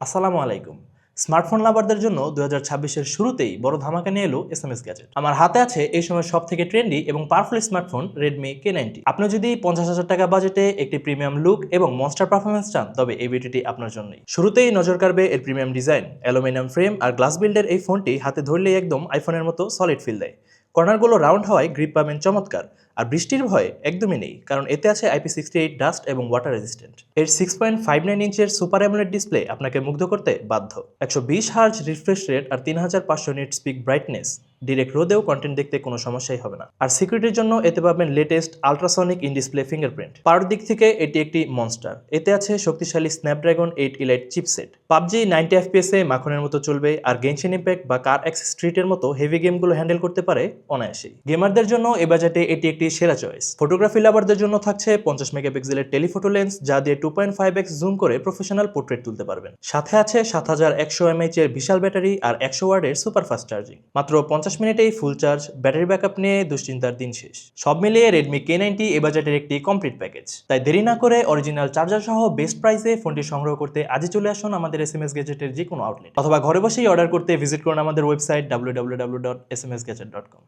আসসালামু আলাইকুম। স্মার্টফোন লাভারদের জন্য 2026-এর শুরুতেই বড় ধামাকা নিয়ে এলো এসএমএস গ্যাজেট। আমার হাতে আছে এই সময় সবথেকে ট্রেন্ডি এবং পাওয়ারফুল স্মার্টফোন Redmi K90। আপনি যদি 50,000 টাকা বাজেটে একটি প্রিমিয়াম লুক এবং মনস্টার পারফরম্যান্স চান, তবে এই ভিডিওটি আপনার জন্যই। শুরুতেই নজর কাড়বে এর প্রিমিয়াম ডিজাইন, অ্যালুমিনিয়াম ফ্রেম আর গ্লাস বিল্ডের এই ফোনটি হাতে ধরলেই একদম আইফোনের মতো সলিড ফিল দেয়। কর্নারগুলো রাউন্ড হওয়ায় গ্রিপ পাবেন চমৎকার, আর বৃষ্টির ভয় একদমই নেই, কারণ এতে আছে IP68 ডাস্ট এবং ওয়াটার রেজিস্ট্যান্ট। এর 6.59 ইঞ্চের সুপার অ্যামোলেড ডিসপ্লে আপনাকে মুগ্ধ করতে বাধ্য। 120 হার্জ রিফ্রেশ রেট আর 3500 নিট পিক ব্রাইটনেস, ডিরেক্ট রোদেও কন্টেন্ট দেখতে কোনো সমস্যাই হবে না। আর সিকিউরিটির জন্য এতে পাবেন latest ultrasonic in display fingerprint. Power দিক থেকে এটি একটি মনস্টার। এতে আছে শক্তিশালী Snapdragon 8 elite chipset. PUBG 90 FPS এ মাখনের মতো চলবে, আর গেনশিন ইম্প্যাক্ট বা কার এক্স স্ট্রিটের মতো হেভি গেমগুলো হ্যান্ডেল করতে পারে অনায়াসেই। গেমারদের জন্য এ বাজেটে এটি একটি সেরা চয়েস। ফটোগ্রাফি লাভারদের জন্য থাকছে 50 মেগাপিক্সেলের টেলিফোটো লেন্স, যা দিয়ে 2.5x জুম করে প্রফেশনাল পোর্ট্রেট তুলতে পারবেন। সাথে আছে 7100 mAh এর বিশাল ব্যাটারি আর 100 ওয়াটের সুপার ফাস্ট চার্জিং। মাত্র 50 মিনিটেই ফুল চার্জ, ব্যাটারি ব্যাকআপ নিয়ে দুশ্চিন্তার দিন শেষ। সব মিলিয়ে Redmi K90 এ বাজেটের একটি কমপ্লিট প্যাকেজ। তাই দেরি না করে অরিজিনাল চার্জার সহ বেস্ট প্রাইসে ফোনটি সংগ্রহ করতে আজই চলে আসুন আমাদের এসএমএস গ্যাজেটের যে কোনো আউটলেট, অথবা ঘরে বসেই অর্ডার করতে ভিজিট করুন আমাদের ওয়েবসাইট www.smsgadget.com।